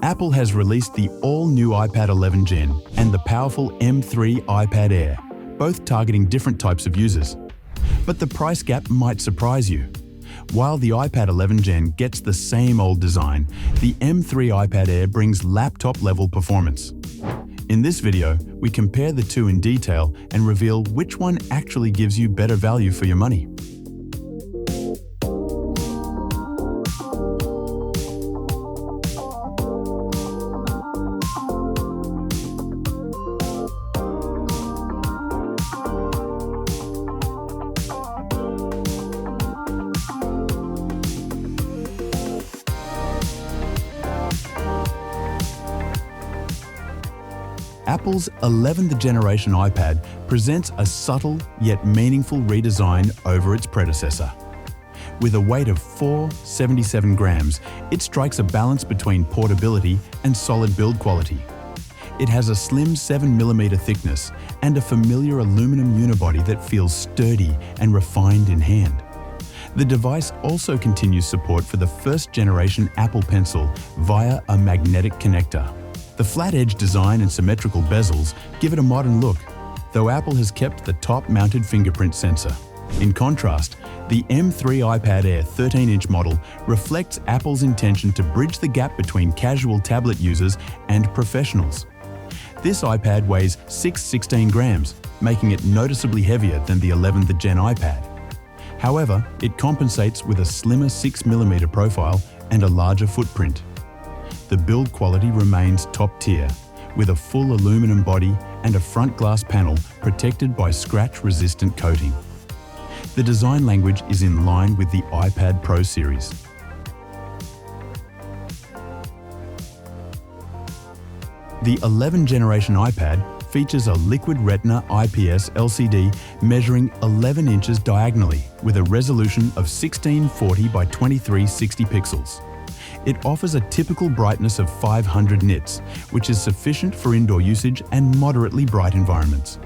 Apple has released the all-new iPad 11 Gen and the powerful M3 iPad Air, both targeting different types of users. But the price gap might surprise you. While the iPad 11 Gen gets the same old design, the M3 iPad Air brings laptop-level performance. In this video, we compare the two in detail and reveal which one actually gives you better value for your money. Apple's 11th generation iPad presents a subtle yet meaningful redesign over its predecessor. With a weight of 477 grams, it strikes a balance between portability and solid build quality. It has a slim 7mm thickness and a familiar aluminum unibody that feels sturdy and refined in hand. The device also continues support for the first generation Apple Pencil via a magnetic connector. The flat-edge design and symmetrical bezels give it a modern look, though Apple has kept the top-mounted fingerprint sensor. In contrast, the M3 iPad Air 13-inch model reflects Apple's intention to bridge the gap between casual tablet users and professionals. This iPad weighs 616 grams, making it noticeably heavier than the 11th Gen iPad. However, it compensates with a slimmer 6mm profile and a larger footprint. The build quality remains top tier, with a full aluminum body and a front glass panel protected by scratch-resistant coating. The design language is in line with the iPad Pro series. The 11th generation iPad features a liquid retina IPS LCD measuring 11 inches diagonally with a resolution of 1640 by 2360 pixels. It offers a typical brightness of 500 nits, which is sufficient for indoor usage and moderately bright environments.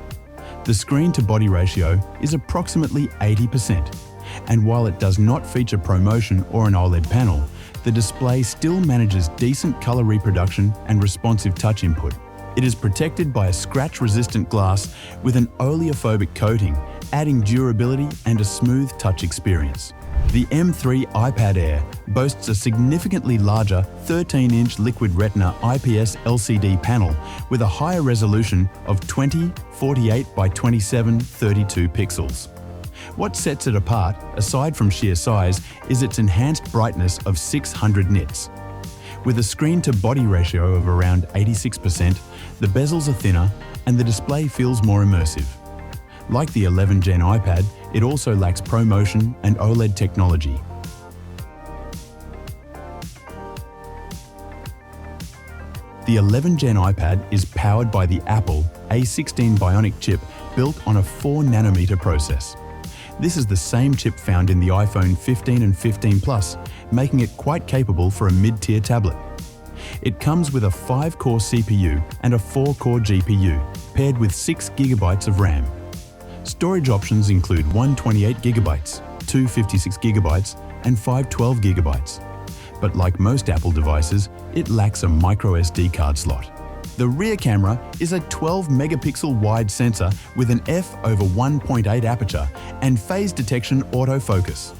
The screen-to-body ratio is approximately 80%, and while it does not feature ProMotion or an OLED panel, the display still manages decent color reproduction and responsive touch input. It is protected by a scratch-resistant glass with an oleophobic coating, adding durability and a smooth touch experience. The M3 iPad Air boasts a significantly larger 13-inch liquid retina IPS LCD panel with a higher resolution of 2048 by 2732 pixels. What sets it apart, aside from sheer size, is its enhanced brightness of 600 nits. With a screen-to-body ratio of around 86%, the bezels are thinner and the display feels more immersive. Like the 11th Gen iPad, it also lacks ProMotion and OLED technology. The 11th Gen iPad is powered by the Apple A16 Bionic chip built on a 4nm process. This is the same chip found in the iPhone 15 and 15 Plus, making it quite capable for a mid-tier tablet. It comes with a 5-core CPU and a 4-core GPU, paired with 6GB of RAM. Storage options include 128GB, 256GB, and 512GB. But like most Apple devices, it lacks a microSD card slot. The rear camera is a 12-megapixel wide sensor with an f/1.8 aperture and phase detection autofocus.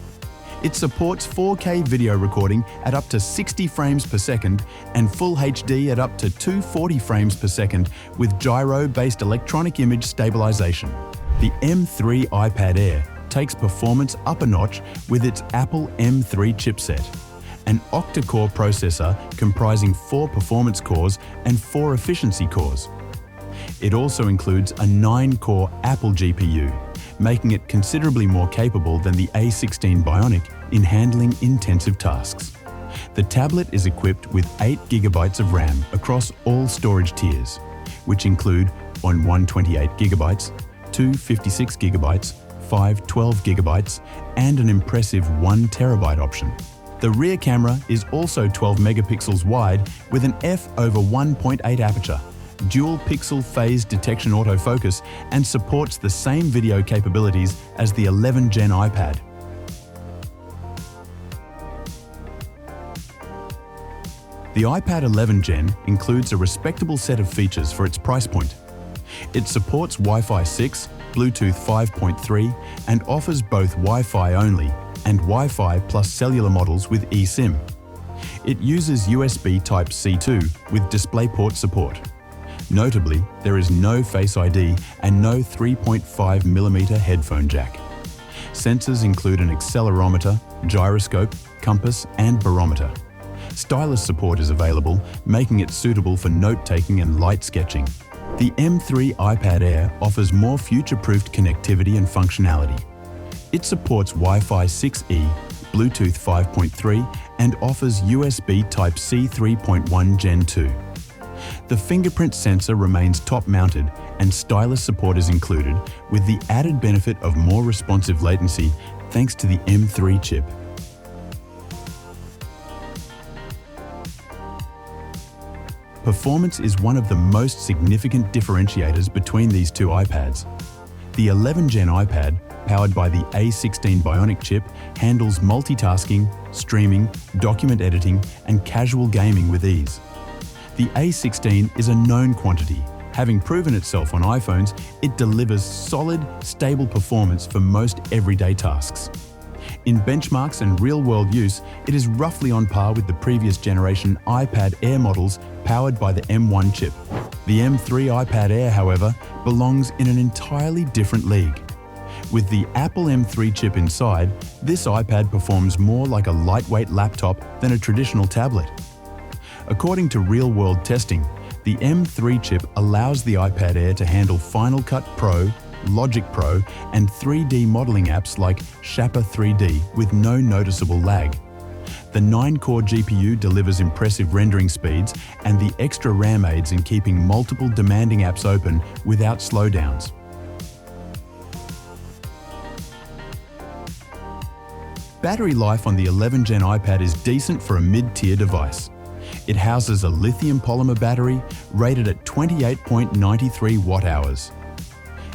It supports 4K video recording at up to 60 frames per second and Full HD at up to 240 frames per second with gyro-based electronic image stabilization. The M3 iPad Air takes performance up a notch with its Apple M3 chipset, an octa-core processor comprising 4 performance cores and 4 efficiency cores. It also includes a 9-core Apple GPU, making it considerably more capable than the A16 Bionic in handling intensive tasks. The tablet is equipped with 8GB of RAM across all storage tiers, which include 128GB, 256GB, 512GB, and an impressive 1TB option. The rear camera is also 12 megapixels wide with an f/1.8 aperture, dual pixel phase detection autofocus, and supports the same video capabilities as the 11th Gen iPad. The iPad 11 Gen includes a respectable set of features for its price point. It supports Wi-Fi 6, Bluetooth 5.3, and offers both Wi-Fi only and Wi-Fi plus cellular models with eSIM. It uses USB Type-C 2 with DisplayPort support. Notably, there is no Face ID and no 3.5mm headphone jack. Sensors include an accelerometer, gyroscope, compass, and barometer. Stylus support is available, making it suitable for note-taking and light sketching. The M3 iPad Air offers more future-proofed connectivity and functionality. It supports Wi-Fi 6E, Bluetooth 5.3, and offers USB Type-C 3.1 Gen 2. The fingerprint sensor remains top-mounted and stylus support is included, with the added benefit of more responsive latency thanks to the M3 chip. Performance is one of the most significant differentiators between these two iPads. The 11 Gen iPad, powered by the A16 Bionic chip, handles multitasking, streaming, document editing, and casual gaming with ease. The A16 is a known quantity. Having proven itself on iPhones, it delivers solid, stable performance for most everyday tasks. In benchmarks and real-world use, it is roughly on par with the previous generation iPad Air models powered by the M1 chip. The M3 iPad Air, however, belongs in an entirely different league. With the Apple M3 chip inside, this iPad performs more like a lightweight laptop than a traditional tablet. According to real-world testing, the M3 chip allows the iPad Air to handle Final Cut Pro, Logic Pro, and 3D modeling apps like Shappa 3D with no noticeable lag. The 9-core GPU delivers impressive rendering speeds, and the extra RAM aids in keeping multiple demanding apps open without slowdowns. Battery life on the 11 Gen iPad is decent for a mid-tier device. It houses a lithium polymer battery rated at 28.93 watt-hours.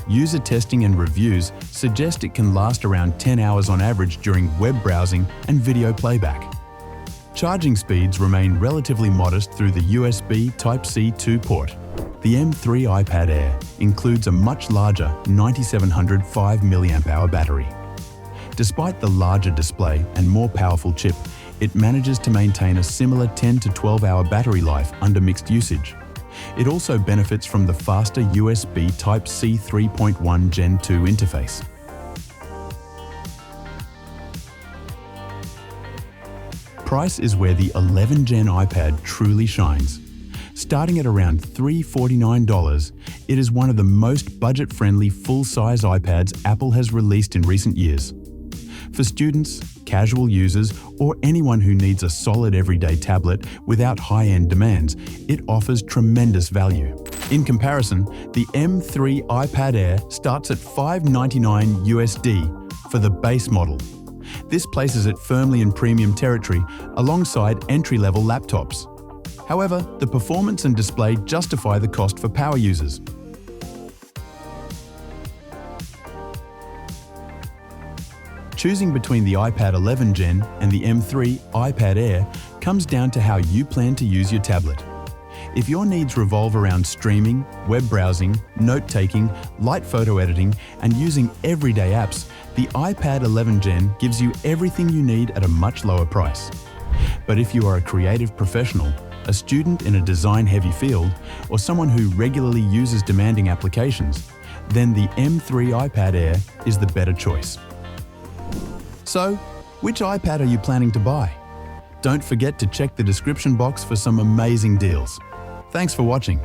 User testing and reviews suggest it can last around 10 hours on average during web browsing and video playback. Charging speeds remain relatively modest through the USB Type-C 2 port. The M3 iPad Air includes a much larger 9700 5mAh battery. Despite the larger display and more powerful chip, it manages to maintain a similar 10 to 12-hour battery life under mixed usage. It also benefits from the faster USB Type-C 3.1 Gen 2 interface. Price is where the 11 Gen iPad truly shines. Starting at around $349, it is one of the most budget-friendly full-size iPads Apple has released in recent years. For students, casual users, or anyone who needs a solid everyday tablet without high-end demands, it offers tremendous value. In comparison, the M3 iPad Air starts at $599 USD for the base model. This places it firmly in premium territory alongside entry-level laptops. However, the performance and display justify the cost for power users. Choosing between the iPad 11 Gen and the M3 iPad Air comes down to how you plan to use your tablet. If your needs revolve around streaming, web browsing, note-taking, light photo editing, and using everyday apps, the iPad 11 Gen gives you everything you need at a much lower price. But if you are a creative professional, a student in a design-heavy field, or someone who regularly uses demanding applications, then the M3 iPad Air is the better choice. So, which iPad are you planning to buy? Don't forget to check the description box for some amazing deals. Thanks for watching.